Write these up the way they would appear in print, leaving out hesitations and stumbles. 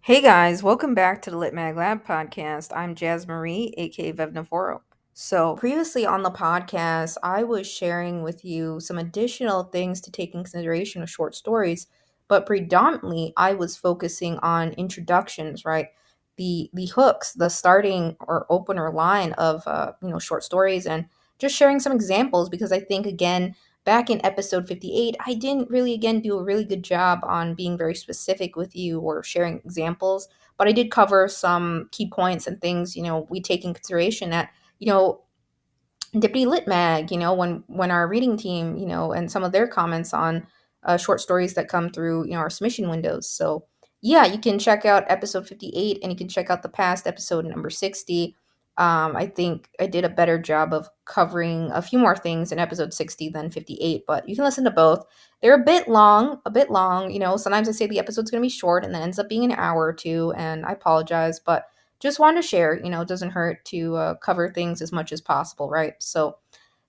Hey guys, welcome back to the Lit Mag Lab podcast. I'm Jazz Marie, aka Vevna Forrow. So, previously on the podcast, I was sharing with you some additional things to take in consideration with short stories, but predominantly I was focusing on introductions, right? The hooks, the starting or opener line of short stories, and just sharing some examples because I think again back in episode 58, I didn't really, again, do a really good job on being very specific with you or sharing examples, but I did cover some key points and things, we take in consideration that, you know, Dippy Lit Mag, when our reading team, and some of their comments on short stories that come through, our submission windows. So, yeah, you can check out episode 58 and you can check out the past episode number 60. I think I did a better job of covering a few more things in episode 60 than 58, but you can listen to both. They're a bit long. Sometimes I say the episode's going to be short and then ends up being an hour or two, and I apologize, but just wanted to share, it doesn't hurt to cover things as much as possible, right? So,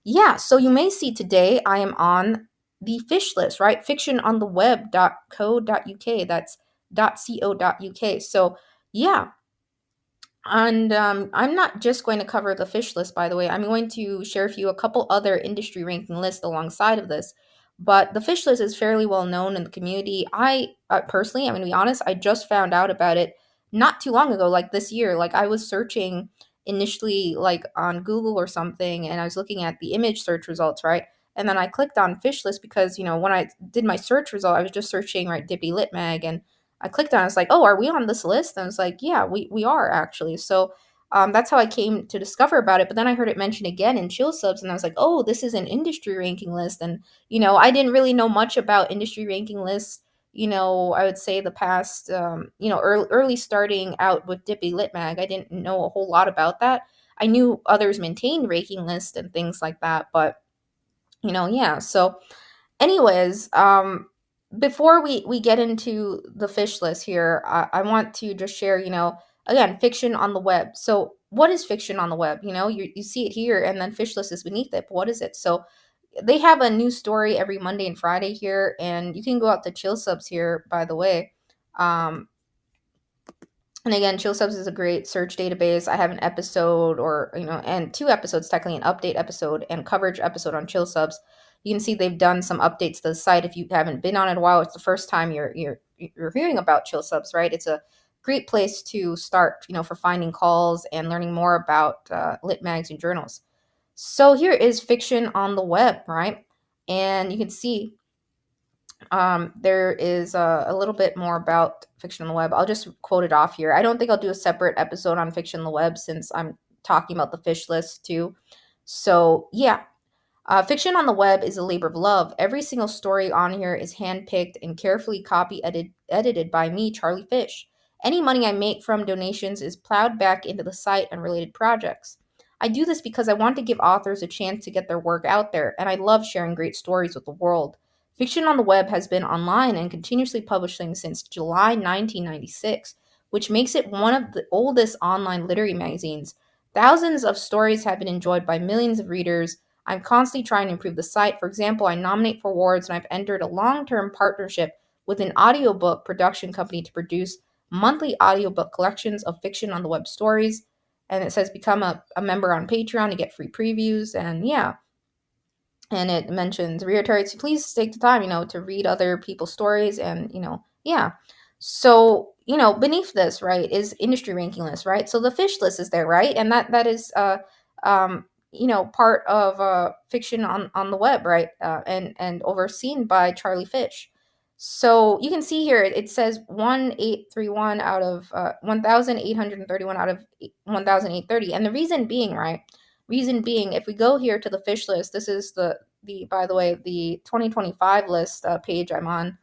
yeah, so you may see today I am on the fish list, right? Fictionontheweb.co.uk. That's .co.uk. So, yeah, and I'm not just going to cover the fish list, by the way. I'm going to share with you a couple other industry ranking lists alongside of this. But the fish list is fairly well known in the community. I personally, I'm going to be honest, I just found out about it not too long ago, like this year. Like I was searching initially, like on Google or something, and I was looking at the image search results, right? And then I clicked on fish list because, when I did my search result, I was just searching, right, Dippy Lit Mag, and I clicked on it. I was like, oh, are we on this list? And I was like, yeah, we are actually. So that's how I came to discover about it. But then I heard it mentioned again in Chill Subs, and I was like, oh, this is an industry ranking list. And, I didn't really know much about industry ranking lists. I would say the past, early starting out with Dippy Lit Mag, I didn't know a whole lot about that. I knew others maintained ranking lists and things like that. But, yeah. So, anyways, before we get into the fish list here, I want to just share, again, fiction on the web. So what is fiction on the web? You see it here and then fish list is beneath it. But what is it? So they have a new story every Monday and Friday here, and you can go out to Chill Subs here, by the way. Um, and again, Chill Subs is a great search database. I have an episode or, and two episodes, technically an update episode and coverage episode on Chill Subs. You can see they've done some updates to the site. If you haven't been on it in a while, it's the first time you're hearing about Chill Subs, right? It's a great place to start, for finding calls and learning more about lit mags and journals. So here is fiction on the web, right? And you can see there is a little bit more about fiction on the web. I'll just quote it off here. I don't think I'll do a separate episode on fiction on the web since I'm talking about the fish list too. So, yeah, fiction on the web is a labor of love. Every single story on here is handpicked and carefully edited by me, Charlie Fish. Any money I make from donations is plowed back into the site and related projects. I do this because I want to give authors a chance to get their work out there, and I love sharing great stories with the world. Fiction on the web has been online and continuously publishing since July 1996, which makes it one of the oldest online literary magazines. Thousands of stories have been enjoyed by millions of readers. I'm constantly trying to improve the site. For example, I nominate for awards and I've entered a long-term partnership with an audiobook production company to produce monthly audiobook collections of fiction on the web stories. And it says become a member on Patreon to get free previews. And yeah, and it mentions reiterates please take the time to read other people's stories and yeah. So beneath this, right, is industry ranking list, right? So the fish list is there, right? And that is part of fiction on the web, right? And overseen by Charlie Fish. So you can see here it says 1831 out of 1831 out of 1830, and the reason being, right, reason being, if we go here to the fish list, this is the by the way, the 2025 list page I'm on,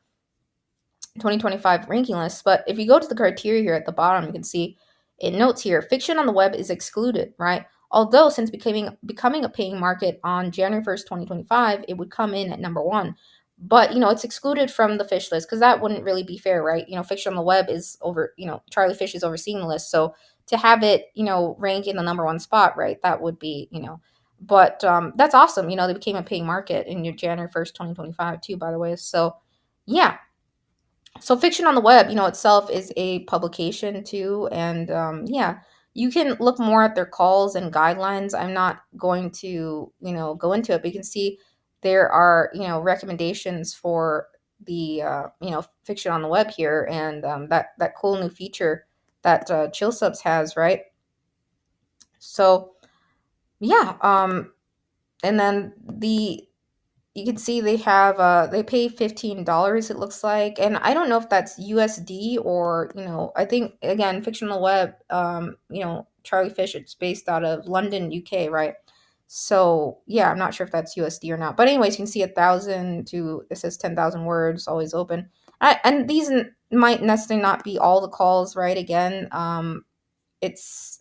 2025 ranking list. But if you go to the criteria here at the bottom, you can see it notes here, fiction on the web is excluded, right? Although since becoming a paying market on January 1st, 2025, it would come in at number one. But, it's excluded from the fish list because that wouldn't really be fair, right? Fiction on the web is over, Charlie Fish is overseeing the list. So to have it, rank in the number one spot, right, that would be, but that's awesome. They became a paying market in January 1st, 2025 too, by the way. So, yeah. So fiction on the web, itself is a publication too, and yeah, you can look more at their calls and guidelines. I'm not going to, go into it, but you can see there are, recommendations for the, fiction on the web here, and that cool new feature that Chill Subs has, right? So yeah, and then the you can see they have they pay $15, it looks like, and I don't know if that's USD or, I think again, fictional web, Charlie Fish, it's based out of London, UK, right? So yeah, I'm not sure if that's USD or not, but anyways, you can see 1,000 to, it says 10,000 words, always open. And these might necessarily not be all the calls, right? Again, it's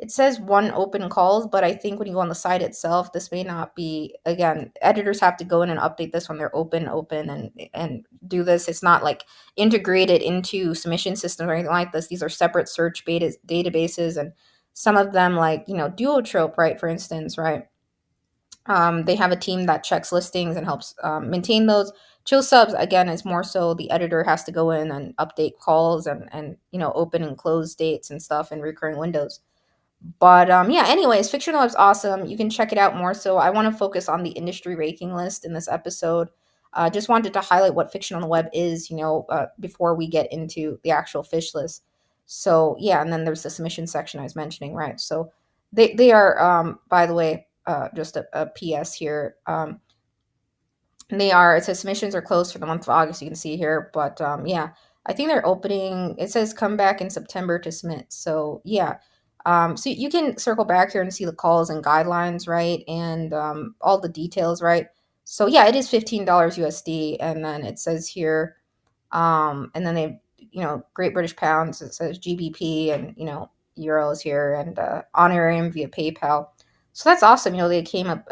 it says one open calls, but I think when you go on the site itself, this may not be. Again, editors have to go in and update this when they're open and do this. It's not like integrated into submission systems or anything like this. These are separate search databases, and some of them, like, Duotrope, right, for instance, right. They have a team that checks listings and helps maintain those. Chill Subs, again, is more so the editor has to go in and update calls and open and close dates and stuff in recurring windows. But yeah, anyways, Fictional Web's awesome. You can check it out more. So I want to focus on the industry ranking list in this episode. Just wanted to highlight what Fiction on the Web is, before we get into the actual fish list. So yeah, and then there's the submission section I was mentioning, right? So they are, by the way, just a PS here. It says submissions are closed for the month of August, you can see here. But yeah, I think they're opening, it says come back in September to submit. So yeah. So you can circle back here and see the calls and guidelines, right? And all the details, right? So yeah, it is $15 USD. And then it says here, and then they, Great British Pounds, it says GBP, and, euros here, and honorarium via PayPal. So that's awesome. They came up,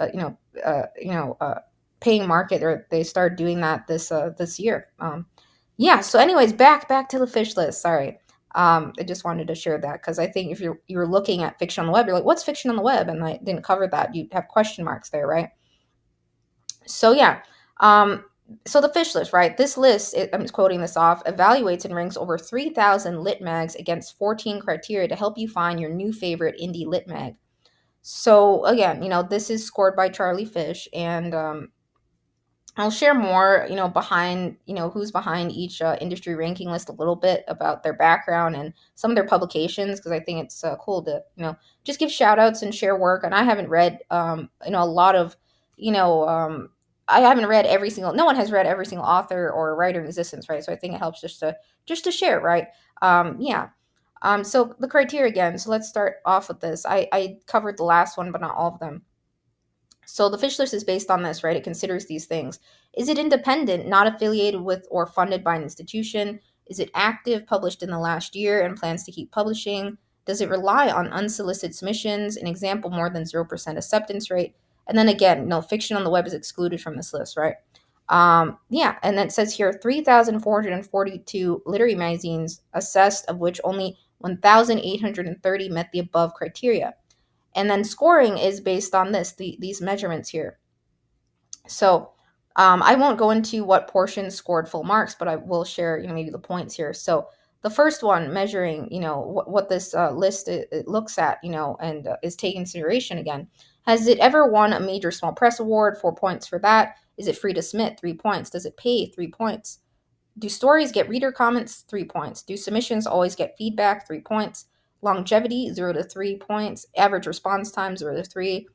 paying market, or they started doing that this year. Yeah. So, anyways, back to the fish list. Sorry, I just wanted to share that because I think if you're looking at fiction on the web, you're like, what's fiction on the web? And I didn't cover that. You have question marks there, right? So yeah. Um, so the fish list, right? This list, I'm just quoting this off, evaluates and ranks over 3,000 lit mags against 14 criteria to help you find your new favorite indie lit mag. So again, this is scored by Charlie Fish, and I'll share more, behind, who's behind each industry ranking list, a little bit about their background and some of their publications, because I think it's cool to, just give shout outs and share work. And I haven't read, a lot of, you know, I haven't read no one has read every single author or writer in existence, right? So I think it helps just to share, right? Yeah. So the criteria again. So let's start off with this. I covered the last one, but not all of them. So the fish list is based on this, right? It considers these things. Is it independent, not affiliated with or funded by an institution? Is it active, published in the last year, and plans to keep publishing? Does it rely on unsolicited submissions? An example, more than 0% acceptance rate. And then again, no, fiction on the web is excluded from this list, right? Yeah, and then it says here 3,442 literary magazines assessed, of which only 1,830 met the above criteria. And then scoring is based on these measurements here. So I won't go into what portions scored full marks, but I will share, maybe the points here. So the first one, measuring, what this list it looks at, and is taking consideration again. Has it ever won a major small press award? 4 points for that. Is it free to submit? 3 points. Does it pay? 3 points. Do stories get reader comments? 3 points. Do submissions always get feedback? 3 points. Longevity, 0 to 3 points. Average response time, 0 to 3.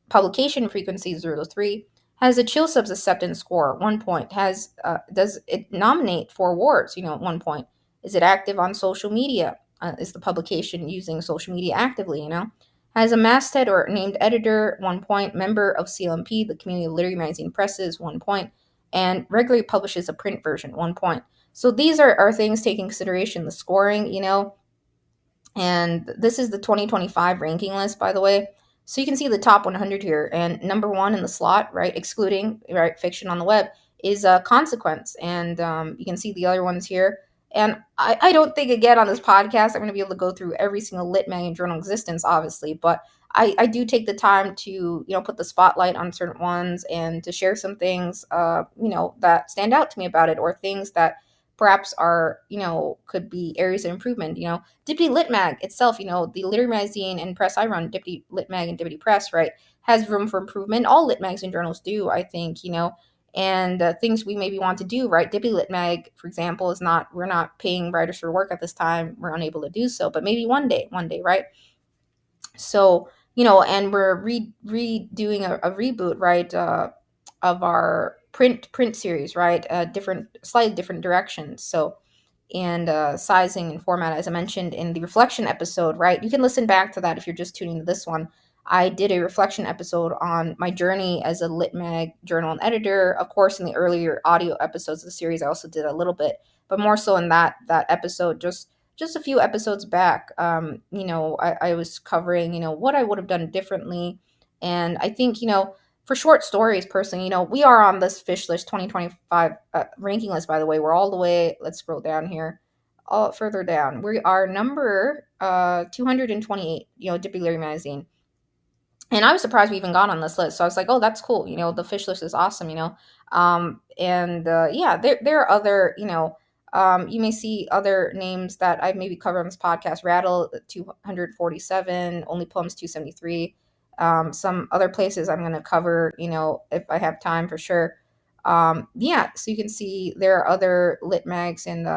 Publication frequency, 0 to 3. Has a Chill Subs acceptance score? 1 point. Does it nominate for awards? 1 point. Is it active on social media? Is the publication using social media actively? Has a masthead or named editor? 1 point. Member of CLMP, the Community of Literary Magazine Presses? 1 point. And regularly publishes a print version? 1 point. So these are things taking consideration. The scoring, and this is the 2025 ranking list, by the way. So you can see the top 100 here, and number one in the slot, right, excluding, right, fiction on the web, is Consequence. And you can see the other ones here. And I don't think, again, on this podcast, I'm going to be able to go through every single lit mag and journal existence, obviously, but I do take the time to, put the spotlight on certain ones and to share some things, that stand out to me about it, or things that perhaps are, could be areas of improvement. Deputy Lit Mag itself, the literary magazine and press I run, Deputy Lit Mag and Deputy Press, right, has room for improvement. All lit mags and journals do, I think, and things we maybe want to do, right? Deputy Lit Mag, for example, we're not paying writers for work at this time. We're unable to do so, but maybe one day, right? So, and we're redoing a reboot, right, of our print series, right? Different, slightly different directions. So, and sizing and format, as I mentioned in the reflection episode, right? You can listen back to that if you're just tuning to this one. I did a reflection episode on my journey as a lit mag journal and editor. Of course, in the earlier audio episodes of the series, I also did a little bit, but more so in that episode, just a few episodes back. I was covering, what I would have done differently, and I think, for short stories, personally, we are on this Fish List 2025 ranking list, by the way. We're all the way, let's scroll down here, all further down. We are number 228, Dippy Larry Magazine. And I was surprised we even got on this list. So I was like, oh, that's cool. The Fish List is awesome, yeah, there are other, you may see other names that I've maybe covered on this podcast. Rattle 247, Only Poems 273. Some other places I'm going to cover, if I have time, for sure. Yeah, so you can see there are other lit mags and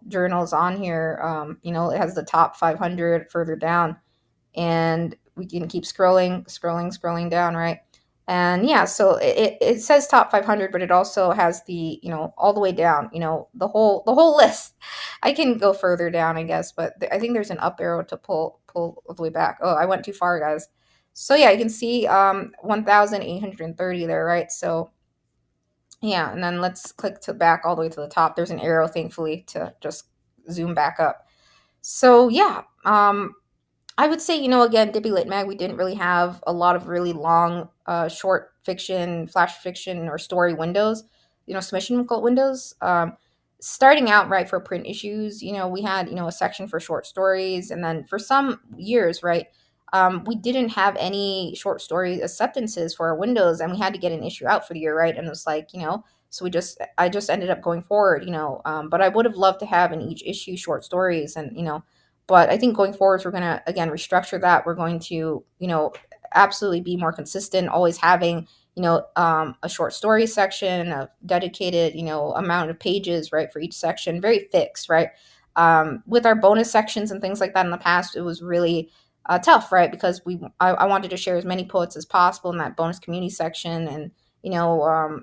journals on here. It has the top 500 further down, and we can keep scrolling down, right? And yeah, so it says top 500, but it also has the, all the way down, the whole list. I can go further down, I guess, but I think there's an up arrow to pull all the way back. Oh, I went too far, guys. So yeah, you can see 1,830 there, right? So yeah, and then let's click to back all the way to the top. There's an arrow, thankfully, to just zoom back up. So yeah, I would say, again, Dippy Lit Mag, we didn't really have a lot of really long short fiction, flash fiction, or story windows, submission windows. Starting out, right, for print issues, we had, a section for short stories. And then for some years, right, we didn't have any short story acceptances for our windows, and we had to get an issue out for the year, right? And it was like, so I just ended up going forward, but I would have loved to have in each issue short stories, and, but I think going forward, we're going to, again, restructure that. We're going to, absolutely be more consistent, always having, a short story section, a dedicated, amount of pages, right, for each section, very fixed, right? With our bonus sections and things like that in the past, it was really tough, right? Because I wanted to share as many poets as possible in that bonus community section, and,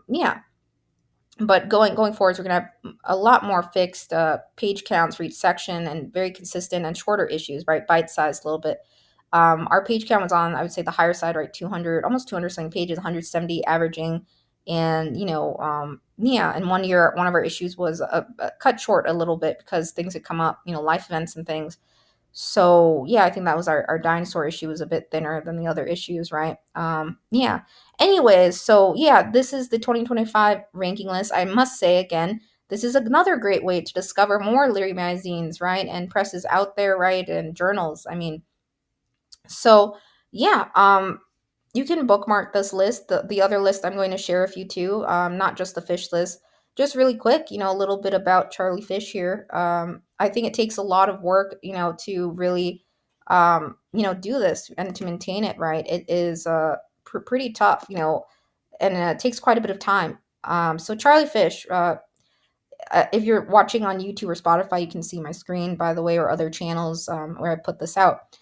yeah, but going forwards, we're going to have a lot more fixed page counts for each section, and very consistent and shorter issues, right? Bite-sized a little bit. Our page count was on, I would say, the higher side, right? 200, almost 200 something pages, 170 averaging. And, yeah, in one year, one of our issues was cut short a little bit because things had come up, life events and things. So yeah, I think that was our dinosaur issue was a bit thinner than the other issues, right? Yeah. Anyways, so yeah, this is the 2025 ranking list. I must say again, this is another great way to discover more literary magazines, right? And presses out there, right? And journals. I mean, so yeah, you can bookmark this list. The other list I'm going to share with you too, not just the fish list. Just really quick, a little bit about Charlie Fish here. I think it takes a lot of work, to really, do this and to maintain it, right? It is pretty tough, and it takes quite a bit of time. So Charlie Fish, if you're watching on YouTube or Spotify, you can see my screen, by the way, or other channels where I put this out.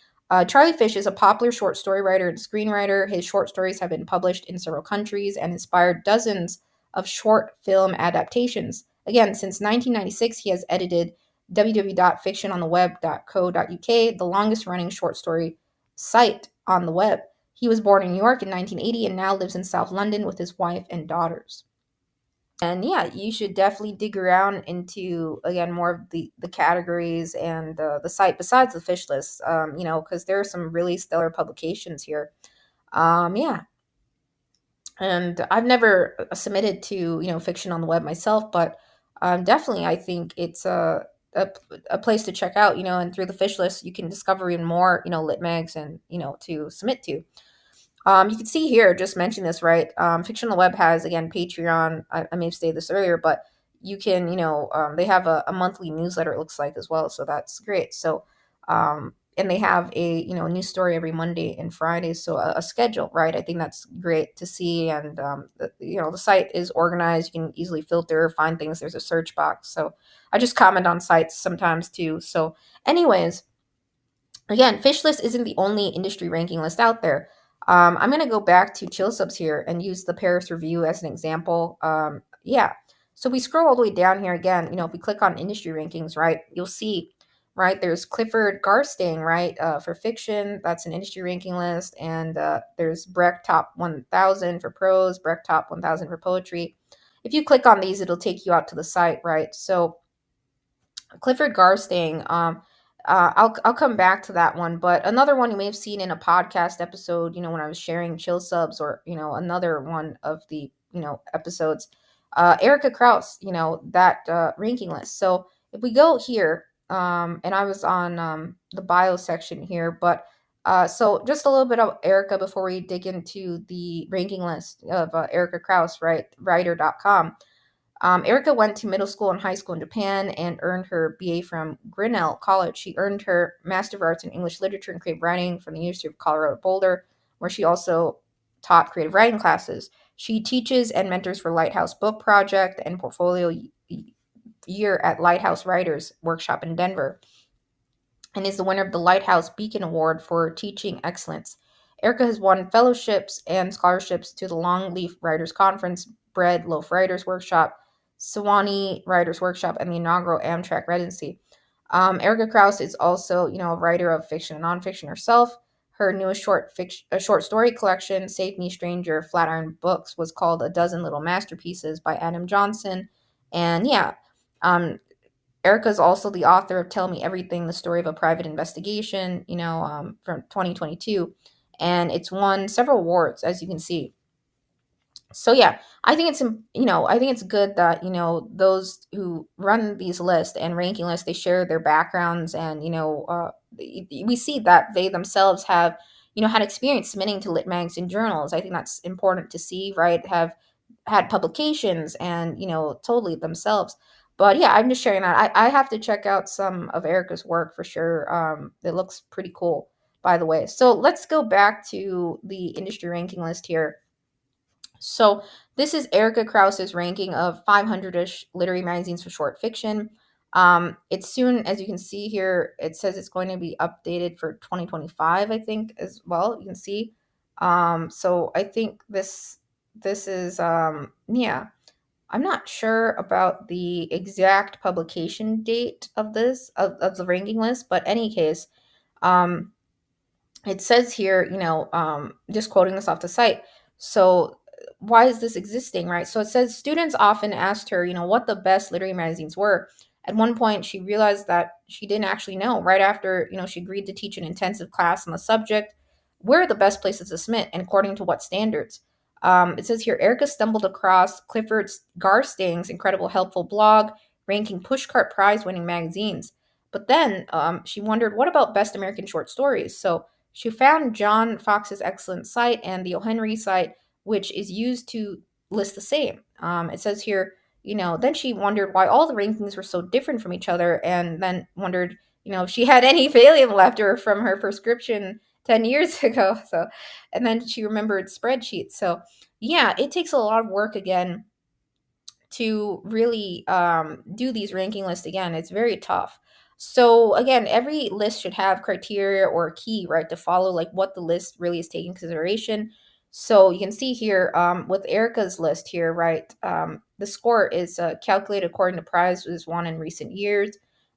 Charlie Fish is a popular short story writer and screenwriter. His short stories have been published in several countries and inspired dozens of short film adaptations. Again, since 1996, he has edited www.fictionontheweb.co.uk, the longest running short story site on the web. He was born in New York in 1980 and now lives in South London with his wife and daughters. And yeah, you should definitely dig around into, again, more of the categories and the site besides the fish list, because there are some really stellar publications here. Yeah, and I've never submitted to fiction on the web myself, but definitely I think it's a place to check out, and through the fish list, you can discover even more, lit mags and, to submit to. You can see here, just mention this, right? Fiction on the Web has, again, Patreon. I may have stated this earlier, but you can, they have a monthly newsletter, it looks like, as well. So that's great. So, and they have a, news story every Monday and Friday. So a schedule, right? I think that's great to see. And, the site is organized. You can easily filter, find things. There's a search box. So I just comment on sites sometimes too. So, anyways, again, Fish List isn't the only industry ranking list out there. I'm going to go back to Chill Subs here and use the Paris Review as an example. Yeah. So we scroll all the way down here again. If we click on industry rankings, right, you'll see, right, there's Clifford Garstang, right, for fiction. That's an industry ranking list. And there's Brecht Top 1000 for prose, Brecht Top 1000 for poetry. If you click on these, it'll take you out to the site, right? So Clifford Garstang. I'll come back to that one, but another one you may have seen in a podcast episode, when I was sharing Chill Subs, or another one of the episodes, Erica Krause, that ranking list. So if we go here, and I was on the bio section here, but so just a little bit of Erica before we dig into the ranking list of Erica Krause, right? Writer.com. Erica went to middle school and high school in Japan and earned her BA from Grinnell College. She earned her Master of Arts in English Literature and Creative Writing from the University of Colorado Boulder, where she also taught creative writing classes. She teaches and mentors for Lighthouse Book Project and Portfolio Year at Lighthouse Writers Workshop in Denver, and is the winner of the Lighthouse Beacon Award for Teaching Excellence. Erica has won fellowships and scholarships to the Longleaf Writers Conference, Bread Loaf Writers Workshop, Sewanee Writers Workshop, and the inaugural Amtrak residency. Erica Krause is also, a writer of fiction and nonfiction herself. Her newest short story collection, Save Me Stranger, Flatiron Books, was called A Dozen Little Masterpieces by Adam Johnson. And yeah, Erica is also the author of Tell Me Everything, the story of a private investigation, from 2022. And it's won several awards, as you can see. So yeah, I think it's good that, those who run these lists and ranking lists, they share their backgrounds, and, we see that they themselves have, had experience submitting to lit mags and journals. I think that's important to see, right? Have had publications and, totally themselves. But yeah, I'm just sharing that. I have to check out some of Erica's work for sure. It looks pretty cool, by the way. So let's go back to the industry ranking list here. So this is Erica Krause's ranking of 500-ish literary magazines for short fiction. It's soon, as you can see here, it says it's going to be updated for 2025, I think, as well. You can see. So I think this is yeah. I'm not sure about the exact publication date of of the ranking list, but any case, um, it says here, just quoting this off the site. So why is this existing, right? So it says students often asked her, what the best literary magazines were. At one point, she realized that she didn't actually know. Right after, she agreed to teach an intensive class on the subject, where are the best places to submit and according to what standards? It says here, Erica stumbled across Clifford Garstang's incredible helpful blog ranking Pushcart prize-winning magazines. But then she wondered, what about best American short stories? So she found John Fox's excellent site and the O. Henry site, which is used to list the same. It says here, then she wondered why all the rankings were so different from each other, and then wondered, if she had any Valium left her from her prescription 10 years ago. So, and then she remembered spreadsheets. So, yeah, it takes a lot of work again to really do these ranking lists again. It's very tough. So again, every list should have criteria or a key, right, to follow, like what the list really is taking consideration. So you can see here with Erica's list here, right, the score is calculated according to prizes won in recent years,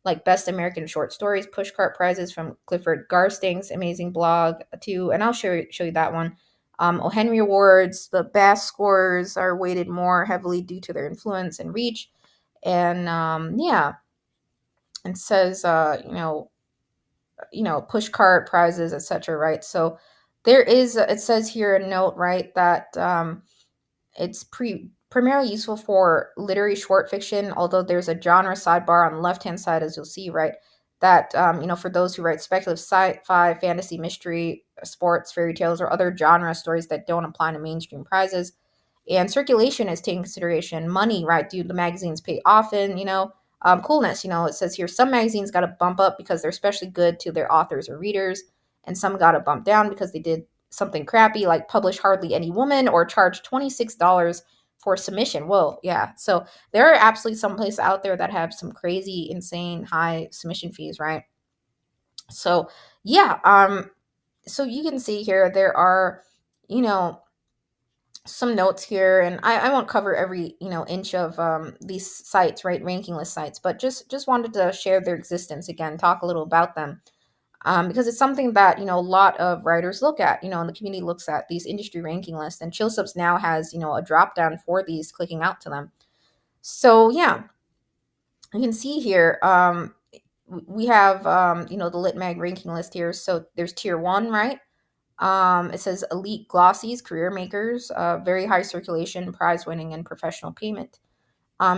like Best American Short Stories, Pushcart prizes from Clifford Garstang's amazing blog too, and I'll show you that one. O. Henry Awards, the Bass scores are weighted more heavily due to their influence and reach. And yeah, it says, Pushcart prizes, etc. Right? So there is, it says here a note, right, that it's primarily useful for literary short fiction, although there's a genre sidebar on the left hand side, as you'll see, right? That, for those who write speculative sci fi, fantasy, mystery, sports, fairy tales, or other genre stories that don't apply to mainstream prizes. And circulation is taken consideration. Money, right? Do the magazines pay often? Coolness, it says here some magazines got to bump up because they're especially good to their authors or readers, and some got to bump down because they did something crappy like publish hardly any woman or charge $26 for submission. Whoa, yeah. So there are absolutely some places out there that have some crazy, insane high submission fees, right? So yeah, so you can see here there are, you know, some notes here, and I won't cover every inch of these sites, right, ranking list sites, but just wanted to share their existence again, talk a little about them, because it's something that a lot of writers look at, and the community looks at these industry ranking lists, and ChillSubs now has a drop down for these, clicking out to them. So yeah, you can see here, we have the Lit Mag ranking list here. So there's tier one, right? It says elite glossies, career makers, very high circulation, prize winning, and professional payment.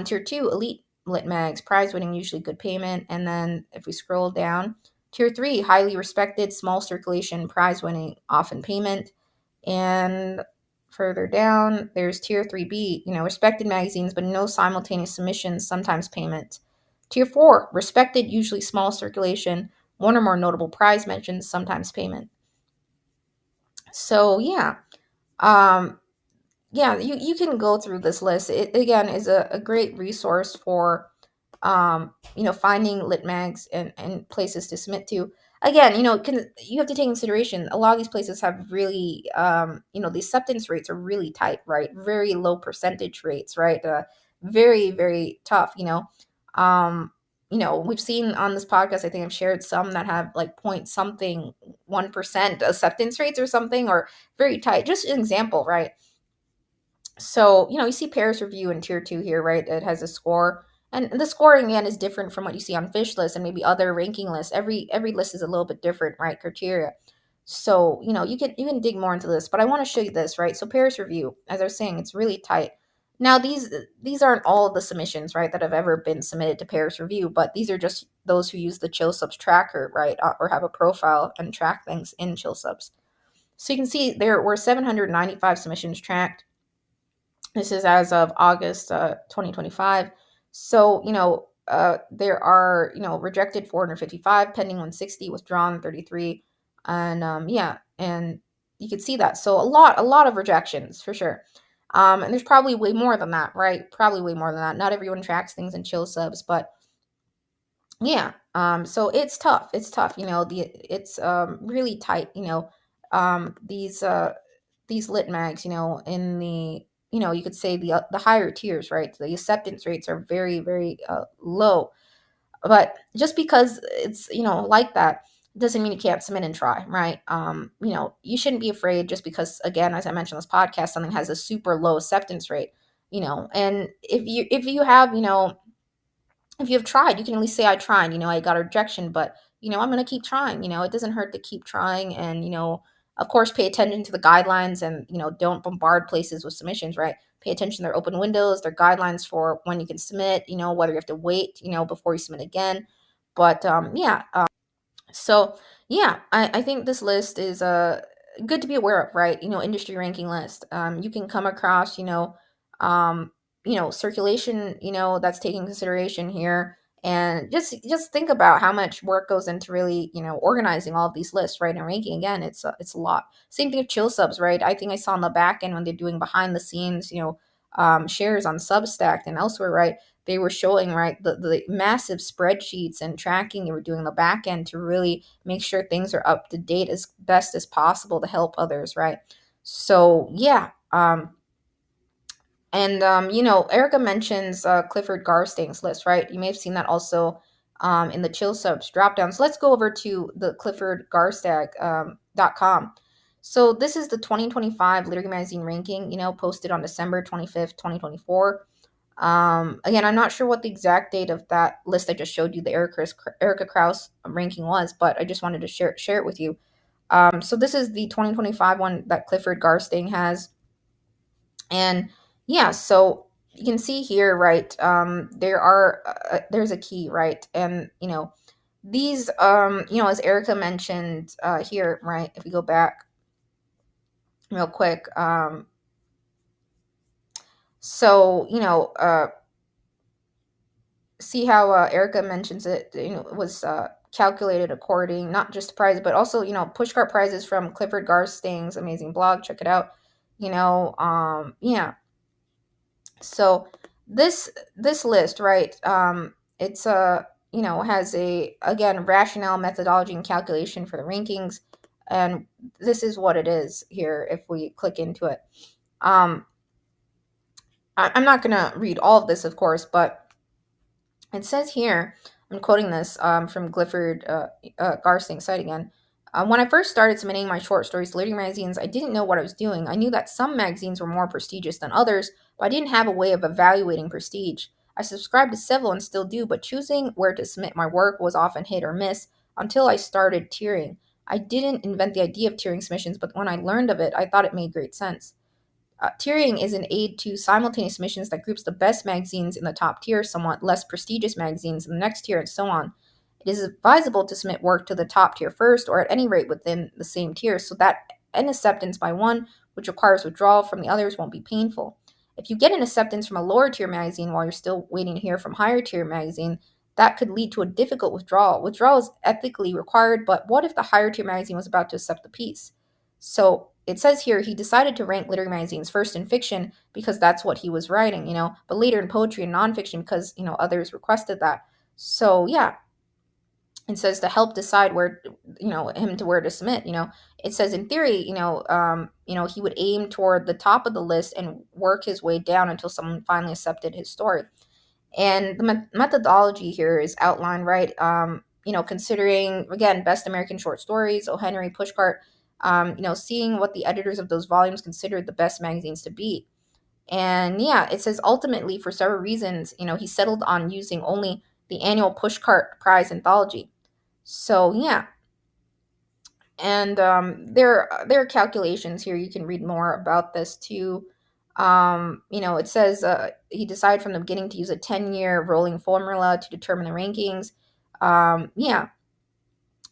Tier two, elite lit mags, prize winning, usually good payment. And then if we scroll down, tier three, highly respected, small circulation, prize winning, often payment. And further down, there's tier 3B, respected magazines, but no simultaneous submissions, sometimes payment. Tier 4, respected, usually small circulation, one or more notable prize mentions, sometimes payment. So yeah, um, yeah, you can go through this list. It again is a great resource for finding lit mags and places to submit to. Again, you have to take consideration a lot of these places have really the acceptance rates are really tight, right? Very low percentage rates, right? Very, very tough, we've seen on this podcast, I think I've shared some that have like point something 1% acceptance rates or something, or very tight. Just an example, right? So, you see Paris Review in tier two here, right? It has a score. And the scoring again is different from what you see on Fish List and maybe other ranking lists. Every list is a little bit different, right? Criteria. So, you can dig more into this, but I want to show you this, right? So Paris Review, as I was saying, it's really tight. Now these aren't all the submissions, right, that have ever been submitted to Paris Review, but these are just those who use the Chill Subs tracker, right, or have a profile and track things in Chill Subs. So you can see there were 795 submissions tracked. This is as of August 2025. So, there are, rejected 455, pending 160, withdrawn 33. And yeah, and you can see that. So a lot of rejections for sure. And there's probably way more than that, right? Probably way more than that. Not everyone tracks things in chill subs, but yeah. So it's tough. It's tough. It's really tight. These lit mags. In the you could say the higher tiers, right? The acceptance rates are very, very low. But just because it's like that doesn't mean you can't submit and try, right? You shouldn't be afraid just because, again, as I mentioned in this podcast, something has a super low acceptance rate. And if you have if you have tried, you can at least say I tried, I got a rejection, but I'm going to keep trying. It doesn't hurt to keep trying, and of course pay attention to the guidelines, and don't bombard places with submissions, right? Pay attention to their open windows, their guidelines for when you can submit, whether you have to wait, before you submit again. But yeah, so yeah, I think this list is good to be aware of, right? Industry ranking list. You can come across, circulation, that's taking consideration here. And just think about how much work goes into really, organizing all of these lists, right? And ranking again, it's a lot. Same thing with chill subs, right? I think I saw on the back end when they're doing behind the scenes, shares on Substack and elsewhere, right? They were showing, right, the massive spreadsheets and tracking they were doing on the back end to really make sure things are up to date as best as possible to help others, right? So yeah, and Erica mentions Clifford Garstang's list, right? You may have seen that also in the chill subs dropdown. So let's go over to the Clifford Garstang .com. So this is the 2025 Literary Magazine ranking, posted on December 25th, 2024. Again, I'm not sure what the exact date of that list I just showed you, the Erica Krouse ranking was, but I just wanted to share it with you. So this is the 2025 one that Clifford Garstang has. And yeah, so you can see here, right? There's a key, right? And these, as Erica mentioned here, right? If we go back real quick, so see how Erica mentions it. It was calculated according not just to prize, but also pushcart prizes from Clifford Garstang's amazing blog. Check it out. Yeah. So this list, right? It's has a, again, rationale, methodology, and calculation for the rankings, and this is what it is here. If we click into it, um, I'm not gonna read all of this, of course, but it says here, I'm quoting this from Clifford Garstang's site again. When I first started submitting my short stories to literary magazines, I didn't know what I was doing. I knew that some magazines were more prestigious than others, but I didn't have a way of evaluating prestige. I subscribed to several and still do, but choosing where to submit my work was often hit or miss until I started tiering. I didn't invent the idea of tiering submissions, but when I learned of it, I thought it made great sense. Tiering is an aid to simultaneous submissions that groups the best magazines in the top tier, somewhat less prestigious magazines in the next tier, and so on. It is advisable to submit work to the top tier first, or at any rate within the same tier, so that an acceptance by one, which requires withdrawal from the others, won't be painful. If you get an acceptance from a lower tier magazine while you're still waiting to hear from higher tier magazine, that could lead to a difficult withdrawal. Withdrawal is ethically required, but what if the higher tier magazine was about to accept the piece? So it says here he decided to rank literary magazines first in fiction because that's what he was writing, but later in poetry and nonfiction because, others requested that. So yeah, it says to help decide where, him to where to submit, it says in theory, he would aim toward the top of the list and work his way down until someone finally accepted his story. And the methodology here is outlined, right? Considering, again, best American short stories, O. Henry, Pushcart, seeing what the editors of those volumes considered the best magazines to be. And yeah, it says ultimately, for several reasons, he settled on using only the annual Pushcart Prize anthology. So yeah, and there are calculations here. You can read more about this too. It says he decided from the beginning to use a 10-year rolling formula to determine the rankings. Yeah,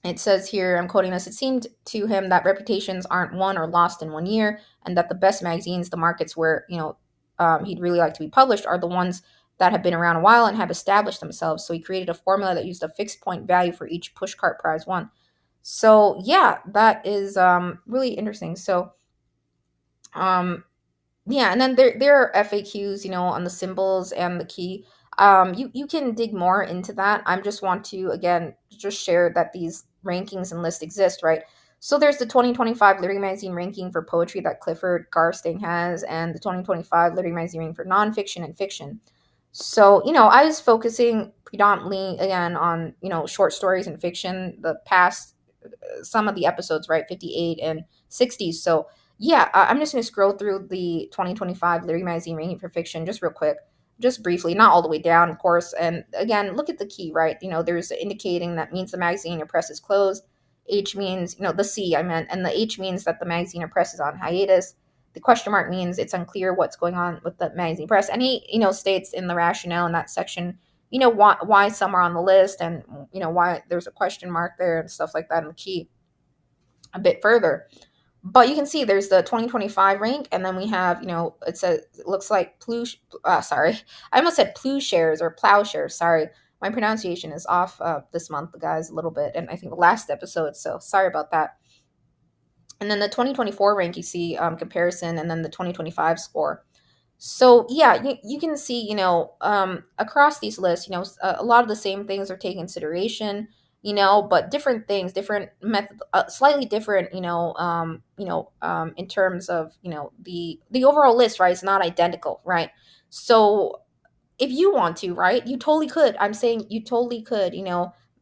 it says here, I'm quoting this, it seemed to him that reputations aren't won or lost in 1 year, and that the best magazines, the markets where, he'd really like to be published, are the ones that have been around a while and have established themselves. So he created a formula that used a fixed point value for each Pushcart Prize won. So yeah, that is really interesting. So um, yeah, and then there are FAQs, on the symbols and the key. You can dig more into that. I just want to again just share that these rankings and lists exist, right? So there's the 2025 Literary Magazine ranking for poetry that Clifford Garstang has, and the 2025 Literary Magazine ranking for nonfiction and fiction. So, I was focusing predominantly again on, short stories and fiction, the past some of the episodes, right? 58 and 60. So, yeah, I'm just going to scroll through the 2025 Literary Magazine ranking for fiction just real quick, just briefly, not all the way down, of course. And again, look at the key, right? There's indicating that means the magazine or press is closed. H means, the C I meant, and the H means that the magazine or press is on hiatus. The question mark means it's unclear what's going on with the magazine press. And he, states in the rationale in that section, why some are on the list and, why there's a question mark there and stuff like that in the key a bit further. But you can see there's the 2025 rank, and then we have, it says, it looks like sorry, I almost said plowshares or plowshares. Sorry, my pronunciation is off this month, guys, a little bit, and I think the last episode, so sorry about that. And then the 2024 rank, you see comparison, and then the 2025 score. So yeah, you can see, across these lists, a lot of the same things are taken consideration, but different things, different method, slightly different, in terms of, the overall list, right? It's not identical, right? So if you want to, right, you totally could. I'm saying you totally could,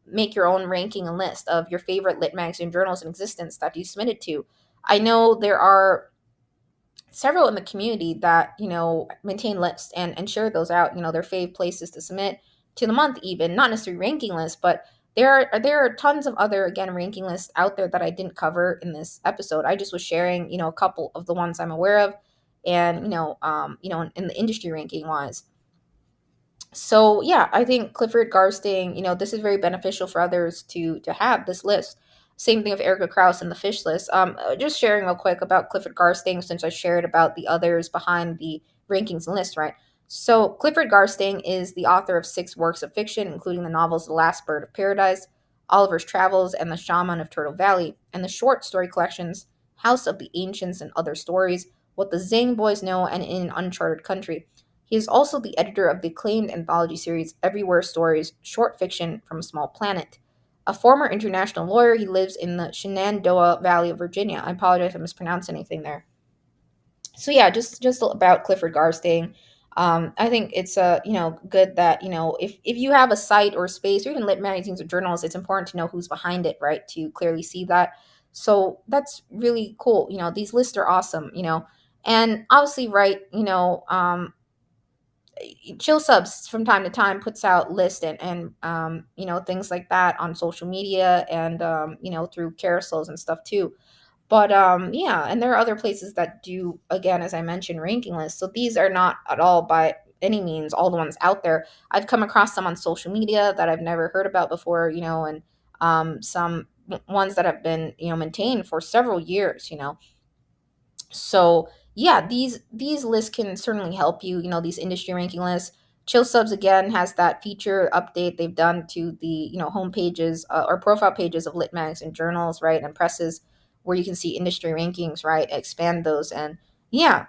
make your own ranking and list of your favorite lit magazine journals in existence that you submitted to. I know there are several in the community that maintain lists and share those out, their fave places to submit to the month, even not necessarily ranking lists, but there are tons of other, again, ranking lists out there that I didn't cover in this episode. I just was sharing, a couple of the ones I'm aware of. and in the industry ranking wise. So yeah, I think Clifford Garstang, this is very beneficial for others to have this list. Same thing with Erica Krause and the fish list. Just sharing real quick about Clifford Garstang since I shared about the others behind the rankings and list, right? So Clifford Garstang is the author of 6 works of fiction, including the novels The Last Bird of Paradise, Oliver's Travels, and The Shaman of Turtle Valley, and the short story collections House of the Ancients and Other Stories, What the Zane Boys Know, and In an Uncharted Country. He is also the editor of the acclaimed anthology series Everywhere Stories Short Fiction from a Small Planet. A former international lawyer, he lives in the Shenandoah Valley of Virginia. I apologize if I mispronounced anything there. So yeah, just about Clifford Garstang. I think it's good that if you have a site or space or even lit magazines or journals, it's important to know who's behind it, right? To clearly see that. So that's really cool. These lists are awesome. And obviously, right? Chill Subs from time to time puts out lists and things like that on social media and through carousels and stuff too. But yeah, and there are other places that do, again, as I mentioned, ranking lists. So these are not at all by any means all the ones out there. I've come across some on social media that I've never heard about before, and some ones that have been maintained for several years. So yeah, these lists can certainly help you. These industry ranking lists. Chill Subs again has that feature update they've done to the home pages or profile pages of lit mags and journals, right, and presses, where you can see industry rankings, right, expand those. And yeah,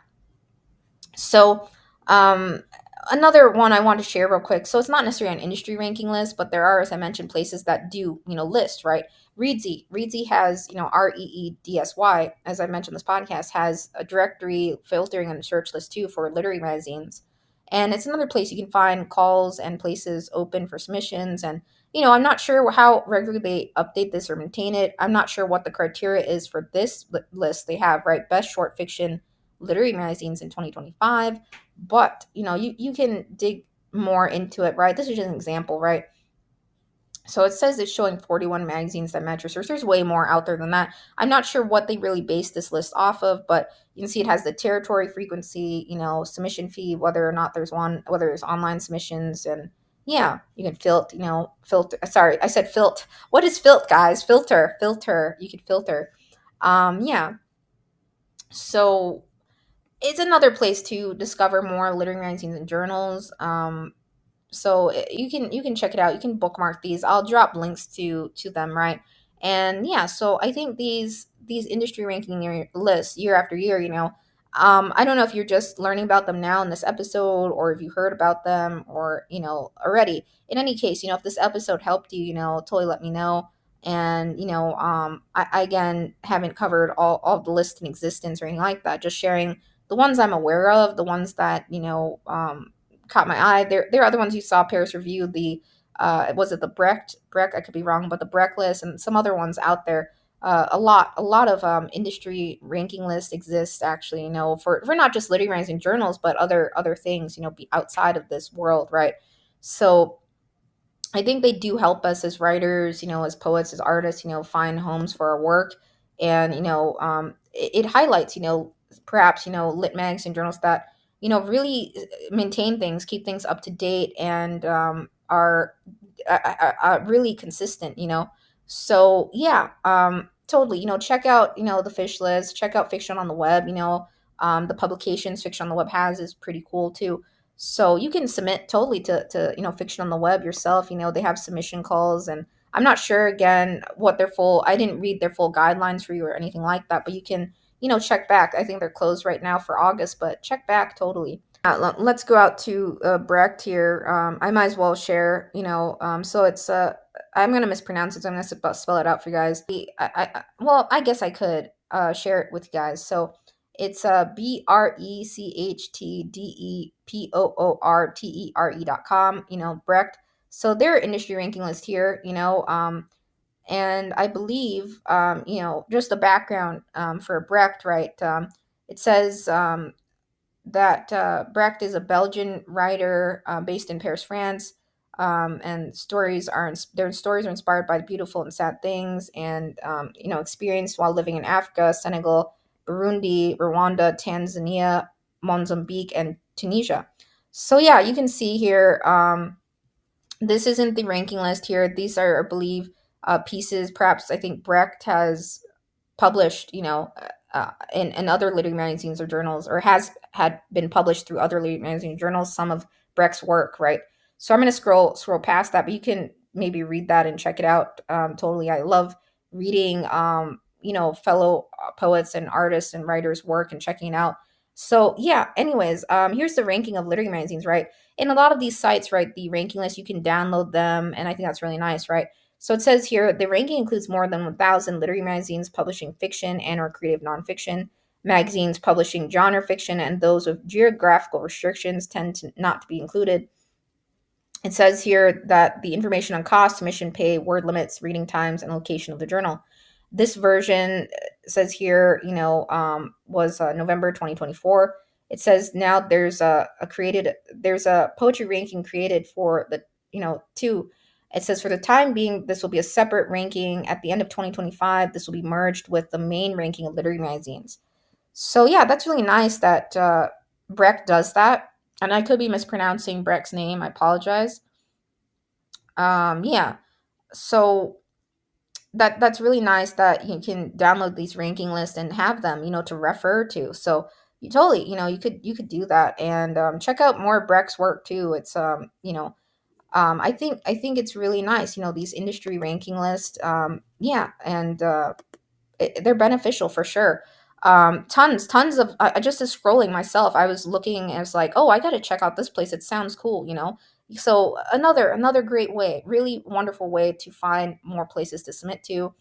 so, um, another one I want to share real quick. So it's not necessarily an industry ranking list, but there are, as I mentioned, places that do, list, right? Reedsy has, REEDSY, as I mentioned, this podcast has a directory filtering and search list too for literary magazines. And it's another place you can find calls and places open for submissions. And, I'm not sure how regularly they update this or maintain it. I'm not sure what the criteria is for this list they have, right? Best short fiction literary magazines in 2025, but you can dig more into it, right? This is just an example, right? So it says it's showing 41 magazines that match your search. There's way more out there than that. I'm not sure what they really base this list off of, but you can see it has the territory, frequency, submission fee, whether or not there's one, whether there's online submissions, and yeah, you can filter. Sorry, I said filt. What is filt, guys? Filter. You can filter. Yeah. So it's another place to discover more literary magazines and journals. So you can check it out. You can bookmark these. I'll drop links to them, right? And yeah, so I think these industry ranking lists year after year, I don't know if you're just learning about them now in this episode or if you heard about them or already. In any case, if this episode helped you, totally let me know. And I again haven't covered all the lists in existence or anything like that. Just sharing the ones I'm aware of, the ones that caught my eye. There are other ones you saw Paris review. The was it the Brecht? I could be wrong, but the Brecht list and some other ones out there. A lot of industry ranking lists exist actually. For not just literary magazines and journals, but other things. Be outside of this world, right? So I think they do help us as writers, as poets, as artists, find homes for our work. And, it highlights, perhaps, lit mags and journals that, really maintain things, keep things up to date, and are really consistent, So, yeah, totally, check out, the fish list, check out fiction on the web, the publications fiction on the web has is pretty cool too. So you can submit totally to fiction on the web yourself. They have submission calls, and I'm not sure again what their full. I didn't read their full guidelines for you or anything like that, but you can check back. I think they're closed right now for August, but check back totally. Let's go out to Brecht here. I might as well share. So it's I'm gonna mispronounce it, so I'm gonna spell it out for you guys. Well, I guess I could share it with you guys. So it's BRECHTDEPOORTERE.com, Brecht. So their industry ranking list here, and I believe, just the background for Brecht, right? It says that Brecht is a Belgian writer based in Paris, France. And their stories are inspired by beautiful and sad things, and experienced while living in Africa, Senegal, Burundi, Rwanda, Tanzania. Mozambique, and Tunisia. So yeah, you can see here. This isn't the ranking list here. These are, I believe, pieces. Perhaps I think Brecht has published, in other literary magazines or journals, or has had been published through other literary magazine journals, some of Brecht's work, right? So I'm going to scroll past that, but you can maybe read that and check it out. Totally, I love reading, fellow poets and artists and writers' work and checking it out. So yeah. Anyways, here's the ranking of literary magazines, right? In a lot of these sites, right, the ranking list, you can download them, and I think that's really nice, right? So it says here the ranking includes more than 1,000 literary magazines publishing fiction and or creative nonfiction, magazines publishing genre fiction, and those with geographical restrictions tend to not to be included. It says here that the information on cost, submission pay, word limits, reading times, and location of the journal. This version says here, was November 2024. It says now there's a poetry ranking created for the, two. It says for the time being, this will be a separate ranking. At the end of 2025, this will be merged with the main ranking of literary magazines. So yeah, that's really nice that Brecht does that. And I could be mispronouncing Brecht's name. I apologize. Yeah. So that's really nice that you can download these ranking lists and have them, to refer to. So you totally, you could do that, and check out more Brecht's work too. It's I think it's really nice, these industry ranking lists. Yeah, and they're beneficial for sure. Tons of, I just as scrolling myself, I was looking and I was like, oh, I got to check out this place. It sounds cool. So another great way, really wonderful way to find more places to submit to.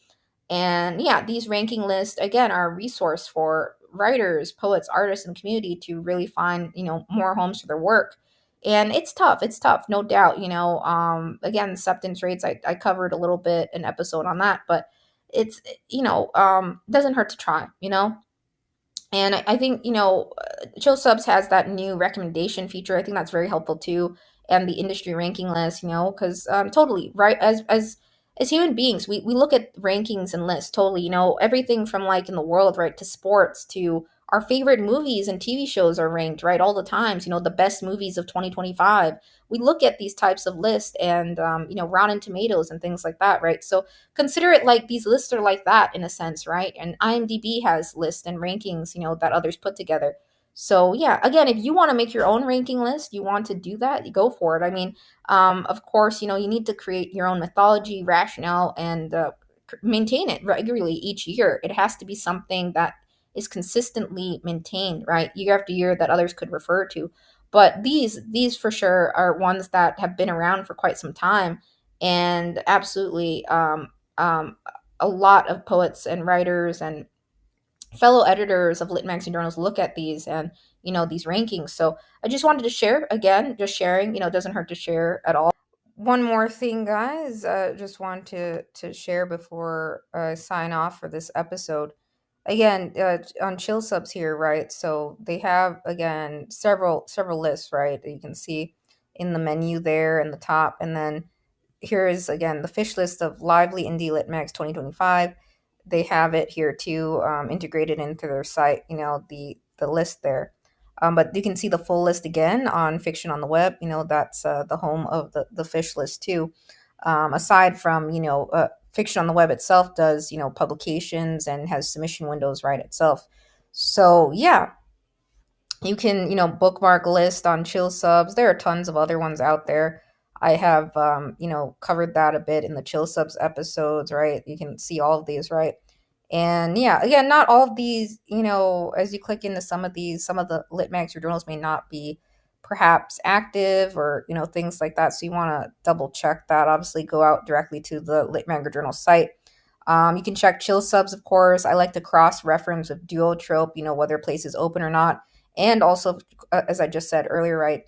And yeah, these ranking lists again are a resource for writers, poets, artists, and community to really find, more homes for their work. And it's tough. It's tough, no doubt. Again, acceptance rates. I covered a little bit an episode on that, but it's, doesn't hurt to try. And I think, Chill Subs has that new recommendation feature. I think that's very helpful too, and the industry ranking list. Because totally right, as human beings, we look at rankings and lists totally. Everything from like in the world, right, to sports, to our favorite movies and TV shows are ranked right all the times. The best movies of 2025. We look at these types of lists, and Rotten Tomatoes and things like that, right? So consider it like these lists are like that in a sense, right? And IMDb has lists and rankings, that others put together. So yeah, again, if you want to make your own ranking list, you want to do that, you go for it. I mean, of course, you need to create your own mythology, rationale, and maintain it regularly each year. It has to be something that is consistently maintained, right? Year after year that others could refer to. But these for sure are ones that have been around for quite some time, and absolutely, um, a lot of poets and writers and fellow editors of lit magazine journals look at these, and these rankings. So I just wanted to share, again, just sharing, doesn't hurt to share at all. One more thing, guys, just want to share before I sign off for this episode. Again, on Chill Subs here, right? So they have, again, several lists, right, that you can see in the menu there in the top. And then here is again the fish list of Lively Indie Lit Mags 2025. They have it here too, integrated into their site. The list there. But you can see the full list again on Fiction on the Web. That's the home of the fish list too. Aside from Fiction on the Web itself does publications and has submission windows right itself. So yeah, you can bookmark list on Chill Subs. There are tons of other ones out there. I have covered that a bit in the Chill Subs episodes, right? You can see all of these, right? And yeah, again, not all of these, as you click into some of the lit mags or journals may not be perhaps active, or things like that. So you want to double check that. Obviously, go out directly to the lit mag or journal site. You can check Chill Subs, of course. I like to cross reference with Duotrope, whether a place is open or not. And also, as I just said earlier, right,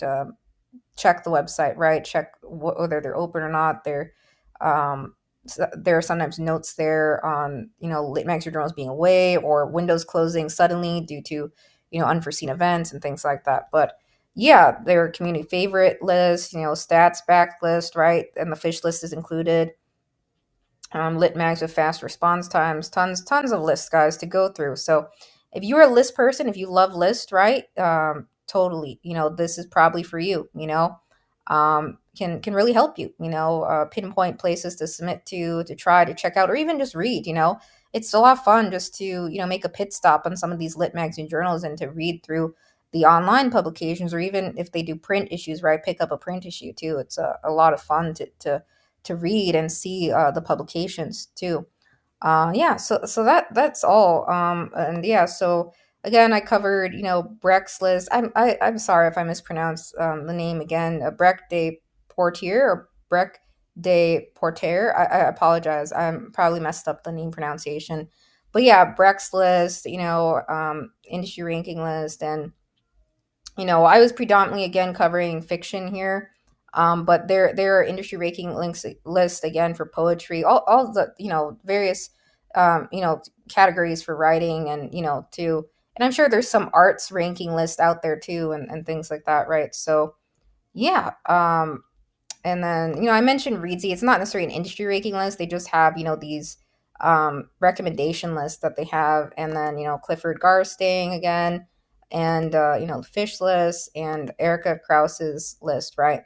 check the website, right? Check whether they're open or not. There are sometimes notes there on, lit mags or journals being away, or windows closing suddenly due to, unforeseen events and things like that. But yeah, their community favorite list, stats backlist, right? And the fish list is included. Lit mags with fast response times, tons of lists, guys, to go through. So if you're a list person, if you love list, right? Totally, this is probably for you. Can really help you. Pinpoint places to submit to try to check out, or even just read. It's a lot of fun just to make a pit stop on some of these lit magazine journals and to read through the online publications, or even if they do print issues, right? Pick up a print issue too. It's a lot of fun to read and see the publications too. Yeah, so that's all. And yeah, so again, I covered Brecht's list. I'm sorry if I mispronounce the name again. Brecht de Poortere or Brecht de Poortere. I apologize. I'm probably messed up the name pronunciation. But yeah, Brecht's list. Industry ranking list. And I was predominantly again covering fiction here, but there are industry ranking links list again for poetry, all the various categories for writing, and too. And I'm sure there's some arts ranking list out there too, and things like that, right? So yeah, and then, I mentioned Readsy. It's not necessarily an industry ranking list. They just have, these recommendation lists that they have. And then, Clifford Garstang again, and, the fish list, and Erica Krause's list, right?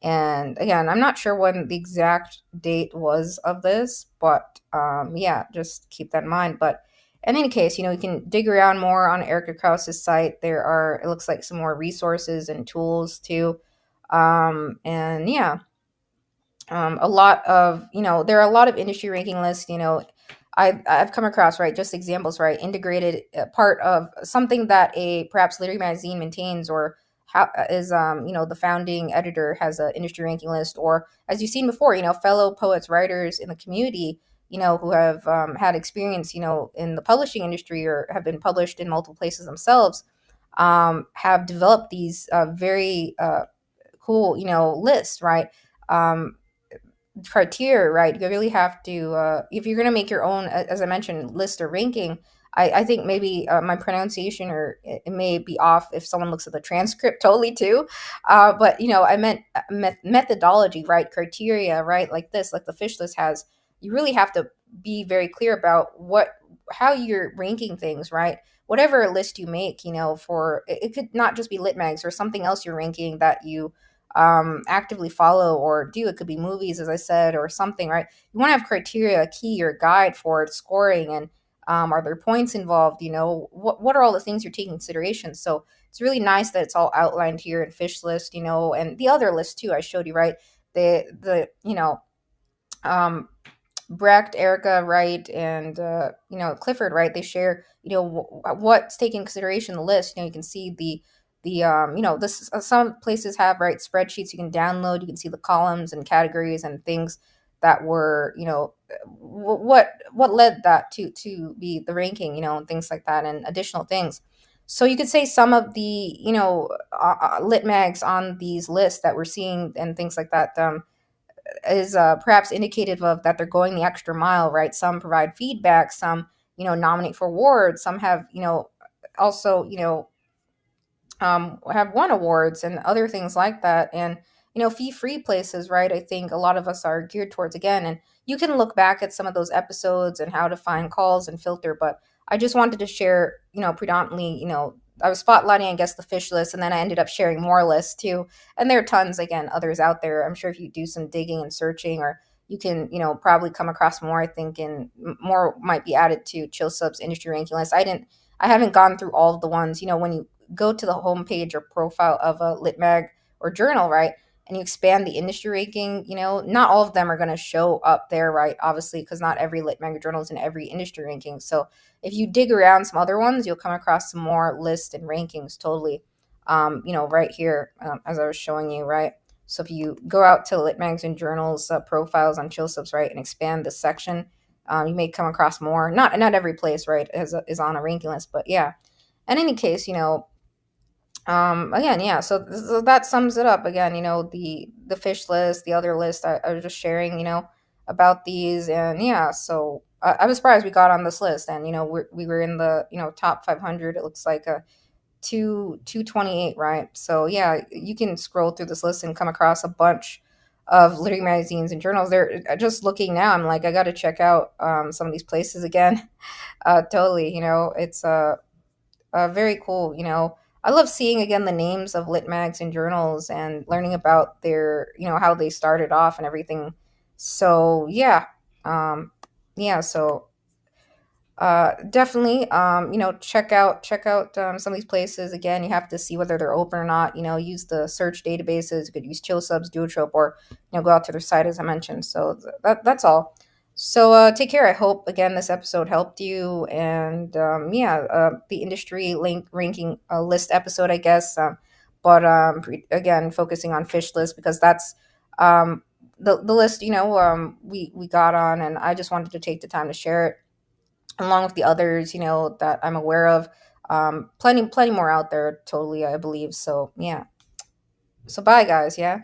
And again, I'm not sure when the exact date was of this, but yeah, just keep that in mind. But in any case, you can dig around more on Erica Krause's site. There are, it looks like, some more resources and tools too. And yeah, a lot of there are a lot of industry ranking lists. I've come across, right, just examples, right, integrated part of something that a perhaps literary magazine maintains, or how is the founding editor has an industry ranking list, or as you've seen before, fellow poets, writers in the community, who have had experience in the publishing industry, or have been published in multiple places themselves, have developed these very cool lists, right? um, Criteria, right? You really have to, if you're going to make your own, as I mentioned, list or ranking. I think maybe my pronunciation, or it may be off if someone looks at the transcript totally too. But I meant methodology, right? Criteria, right? Like this, like the fish list has. You really have to be very clear about how you're ranking things, right? Whatever list you make, for it could not just be lit mags or something else you're ranking that you actively follow or do. It could be movies, as I said, or something, right? You want to have criteria, a key or guide for scoring, and are there points involved? What are all the things you're taking into consideration? So it's really nice that it's all outlined here in Fish List, and the other list too. I showed you, right? The um, Brecht, Erica, right, and Clifford, right? They share, what's taken into consideration in the list. You can see this. Some places have, right, spreadsheets you can download. You can see the columns and categories and things that were, what led that to be the ranking, and things like that, and additional things. So you could say some of the lit mags on these lists that we're seeing and things like that. Is perhaps indicative of that they're going the extra mile, right? Some provide feedback, some, nominate for awards, some have, also, have won awards and other things like that. And, fee-free places, right? I think a lot of us are geared towards, again, and you can look back at some of those episodes and how to find calls and filter, but I just wanted to share, predominantly, I was spotlighting, I guess, the fish list, and then I ended up sharing more lists too. And there are tons, again, others out there. I'm sure if you do some digging and searching, or you can, probably come across more, I think, and more might be added to Chill Sub's industry ranking list. I haven't gone through all of the ones, when you go to the homepage or profile of a lit mag or journal, right? And you expand the industry ranking, not all of them are going to show up there, right? Obviously, because not every lit mag journal is in every industry ranking. So if you dig around some other ones, you'll come across some more lists and rankings totally, right here, as I was showing you, right? So if you go out to lit magazine journals profiles on Chill Subs, right, and expand this section, you may come across more. Not every place, right, is on a ranking list, but yeah. In any case, again, yeah, so that sums it up. Again, the fish list, the other list, I was just sharing, about these. And yeah, so I was surprised we got on this list, and we were in the top 500. It looks like a 228, right? So yeah, you can scroll through this list and come across a bunch of literary magazines and journals. They're just looking now, I'm like, I got to check out some of these places again. Totally, it's very cool. I love seeing again the names of lit mags and journals and learning about their, how they started off and everything. So yeah, um, yeah. So definitely, check out some of these places. Again, you have to see whether they're open or not. Use the search databases. You could use chill subs, duotrope, or go out to their site as I mentioned. So that's all. So take care. I hope again this episode helped you, and yeah, the industry link ranking list episode, I guess. But again, focusing on fish list because that's um, the list. We got on, and I just wanted to take the time to share it along with the others, that I'm aware of. Plenty more out there, totally, I believe. So yeah. So bye, guys. Yeah.